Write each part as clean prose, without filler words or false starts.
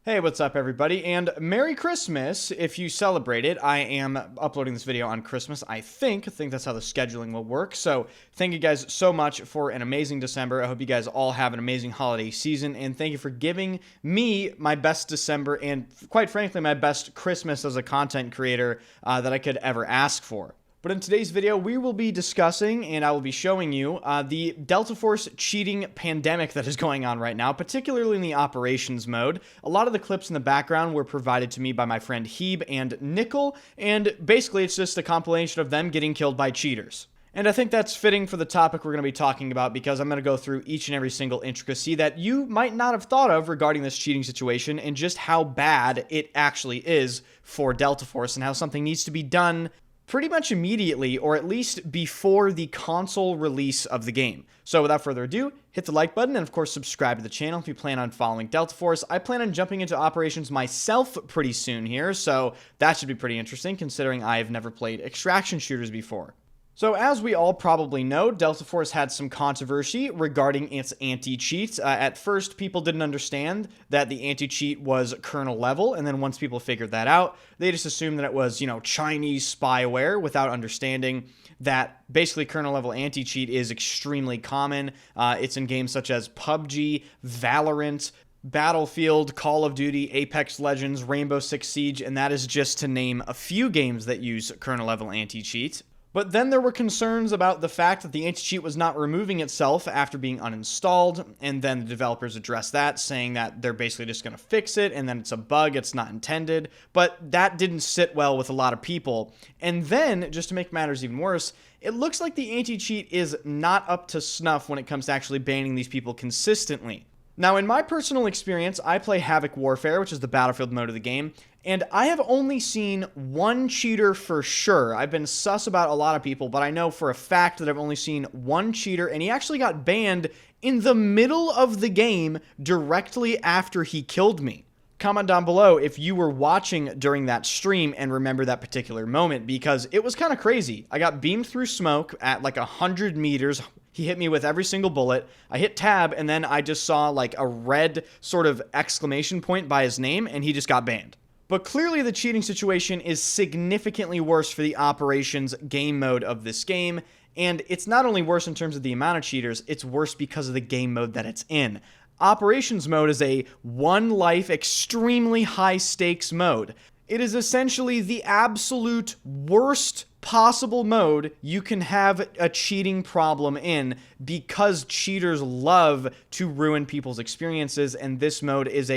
Hey, what's up, everybody, and Merry Christmas if you celebrate it. I am uploading this video on Christmas, I think that's how the scheduling will work. So thank you guys so much for an amazing December. I hope you guys all have an amazing holiday season, and thank you for giving me my best December and, quite frankly, my best Christmas as a content creator that I could ever ask for. But in today's video, we will be discussing, and I will be showing you, the Delta Force cheating pandemic that is going on right now, particularly in the operations mode. A lot of the clips in the background were provided to me by my friend Heeb and Nickel, and basically it's just a compilation of them getting killed by cheaters. And I think that's fitting for the topic we're going to be talking about, because I'm going to go through each and every single intricacy that you might not have thought of regarding this cheating situation and just how bad it actually is for Delta Force and how something needs to be done pretty much immediately, or at least before the console release of the game. So without further ado, hit the like button and of course subscribe to the channel if you plan on following Delta Force. I plan on jumping into operations myself pretty soon here, so that should be pretty interesting considering I've never played extraction shooters before. So as we all probably know, Delta Force had some controversy regarding its anti-cheat. At first, people didn't understand that the anti-cheat was kernel level, and then once people figured that out, they just assumed that it was, Chinese spyware without understanding that basically kernel level anti-cheat is extremely common. It's in games such as PUBG, Valorant, Battlefield, Call of Duty, Apex Legends, Rainbow Six Siege, and that is just to name a few games that use kernel level anti-cheat. But then there were concerns about the fact that the anti-cheat was not removing itself after being uninstalled, and then the developers addressed that, saying that they're basically just going to fix it, and then it's a bug, it's not intended. But that didn't sit well with a lot of people. And then, just to make matters even worse, it looks like the anti-cheat is not up to snuff when it comes to actually banning these people consistently. Now, in my personal experience, I play Havoc Warfare, which is the Battlefield mode of the game, and I have only seen one cheater for sure. I've been sus about a lot of people, but I know for a fact that I've only seen one cheater, and he actually got banned in the middle of the game directly after he killed me. Comment down below if you were watching during that stream and remember that particular moment, because it was kind of crazy. I got beamed through smoke at like 100 meters. He hit me with every single bullet. I hit tab, and then I just saw like a red sort of exclamation point by his name, and he just got banned. But clearly the cheating situation is significantly worse for the operations game mode of this game, and it's not only worse in terms of the amount of cheaters, it's worse because of the game mode that it's in. Operations mode is a one-life, extremely high-stakes mode. It is essentially the absolute worst possible mode you can have a cheating problem in, because cheaters love to ruin people's experiences, and this mode is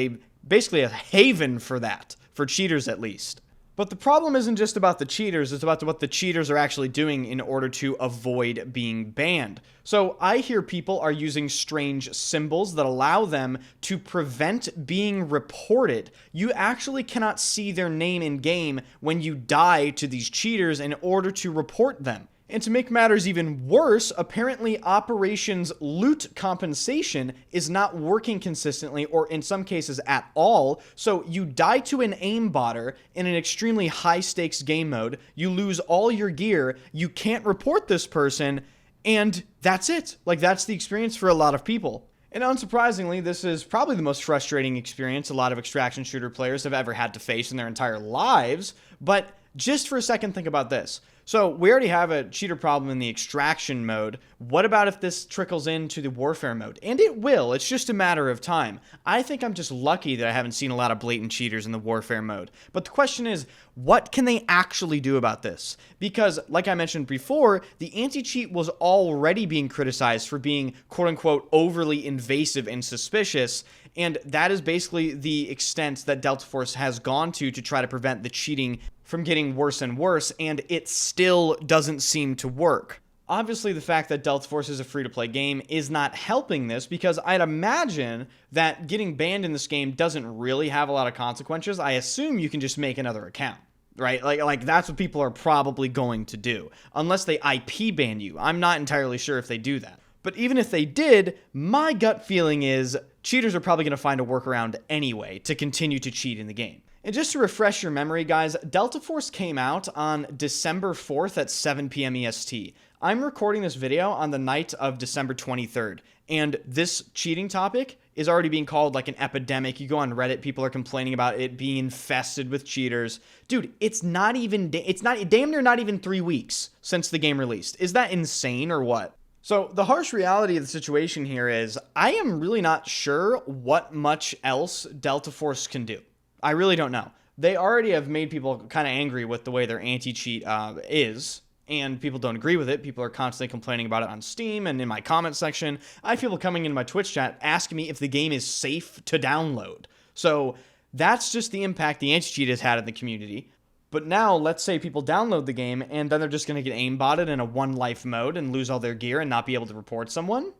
basically a haven for that, for cheaters at least. But the problem isn't just about the cheaters, it's about what the cheaters are actually doing in order to avoid being banned. So I hear people are using strange symbols that allow them to prevent being reported. You actually cannot see their name in game when you die to these cheaters in order to report them. And to make matters even worse, apparently Operations loot compensation is not working consistently, or in some cases at all. So you die to an aimbotter in an extremely high stakes game mode, you lose all your gear, you can't report this person, and that's it. Like, that's the experience for a lot of people. And unsurprisingly, this is probably the most frustrating experience a lot of extraction shooter players have ever had to face in their entire lives. But just for a second, think about this. So we already have a cheater problem in the extraction mode. What about if this trickles into the warfare mode? And it will. It's just a matter of time. I think I'm just lucky that I haven't seen a lot of blatant cheaters in the warfare mode. But the question is, what can they actually do about this? Because, like I mentioned before, the anti-cheat was already being criticized for being, quote-unquote, overly invasive and suspicious, and that is basically the extent that Delta Force has gone to try to prevent the cheating from getting worse and worse, and it still doesn't seem to work. Obviously, the fact that Delta Force is a free-to-play game is not helping this, because I'd imagine that getting banned in this game doesn't really have a lot of consequences. I assume you can just make another account, right? Like that's what people are probably going to do, unless they IP ban you. I'm not entirely sure if they do that. But even if they did, my gut feeling is cheaters are probably going to find a workaround anyway to continue to cheat in the game. And just to refresh your memory, guys, Delta Force came out on December 4th at 7 p.m. EST. I'm recording this video on the night of December 23rd, and this cheating topic is already being called like an epidemic. You go on Reddit, people are complaining about it being infested with cheaters. Dude, it's not damn near not even 3 weeks since the game released. Is that insane or what? So the harsh reality of the situation here is I am really not sure what much else Delta Force can do. I really don't know. They already have made people kind of angry with the way their anti-cheat is, and people don't agree with it. People are constantly complaining about it on Steam and in my comment section. I have people coming into my Twitch chat asking me if the game is safe to download. So that's just the impact the anti-cheat has had in the community. But now, let's say people download the game, and then they're just going to get aimbotted in a one-life mode and lose all their gear and not be able to report someone?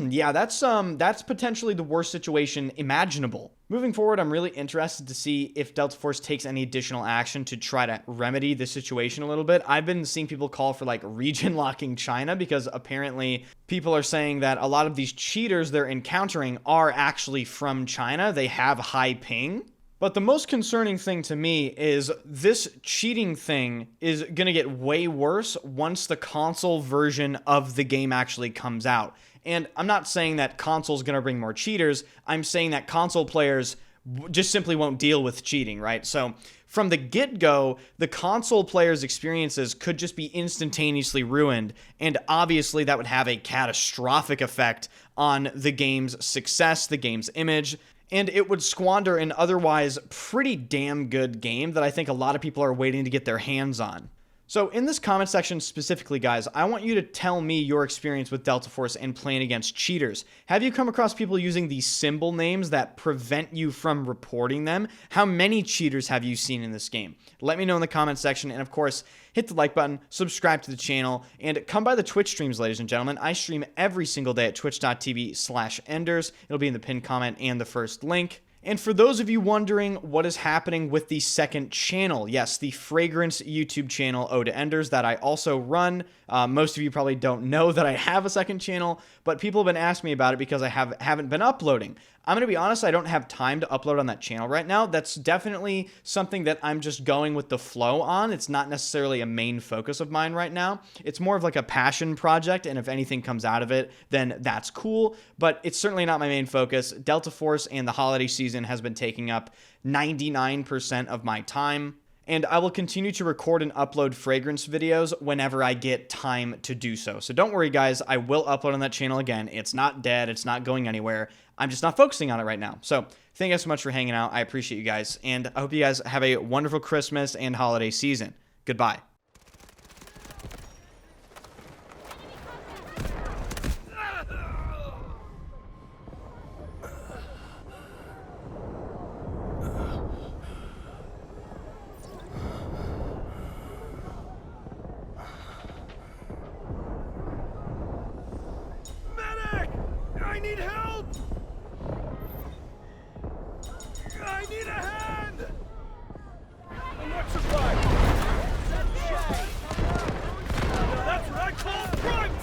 Yeah, that's potentially the worst situation imaginable. Moving forward, I'm really interested to see if Delta Force takes any additional action to try to remedy the situation a little bit. I've been seeing people call for, like, region locking China, because apparently people are saying that a lot of these cheaters they're encountering are actually from China. They have high ping. But the most concerning thing to me is this cheating thing is going to get way worse once the console version of the game actually comes out. And I'm not saying that console's going to bring more cheaters. I'm saying that console players just simply won't deal with cheating, right? So from the get-go, the console players' experiences could just be instantaneously ruined. And obviously that would have a catastrophic effect on the game's success, the game's image, and it would squander an otherwise pretty damn good game that I think a lot of people are waiting to get their hands on. So in this comment section specifically, guys, I want you to tell me your experience with Delta Force and playing against cheaters. Have you come across people using these symbol names that prevent you from reporting them? How many cheaters have you seen in this game? Let me know in the comment section, and of course, hit the like button, subscribe to the channel, and come by the Twitch streams, ladies and gentlemen. I stream every single day at twitch.tv/enders. It'll be in the pinned comment and the first link. And for those of you wondering what is happening with the second channel, yes, the Fragrance YouTube channel, Ode to Enders, that I also run. Most of you probably don't know that I have a second channel, but people have been asking me about it because I haven't been uploading. I'm going to be honest, I don't have time to upload on that channel right now. That's definitely something that I'm just going with the flow on. It's not necessarily a main focus of mine right now. It's more of like a passion project, and if anything comes out of it, then that's cool, but it's certainly not my main focus. Delta Force and the holiday season has been taking up 99% of my time, and I will continue to record and upload Fragrance videos whenever I get time to do so. So don't worry, guys, I will upload on that channel again. It's not dead, it's not going anywhere. I'm just not focusing on it right now. So thank you guys so much for hanging out. I appreciate you guys, and I hope you guys have a wonderful Christmas and holiday season. Goodbye. I need help! I need a hand! Electrify! That's what I call prime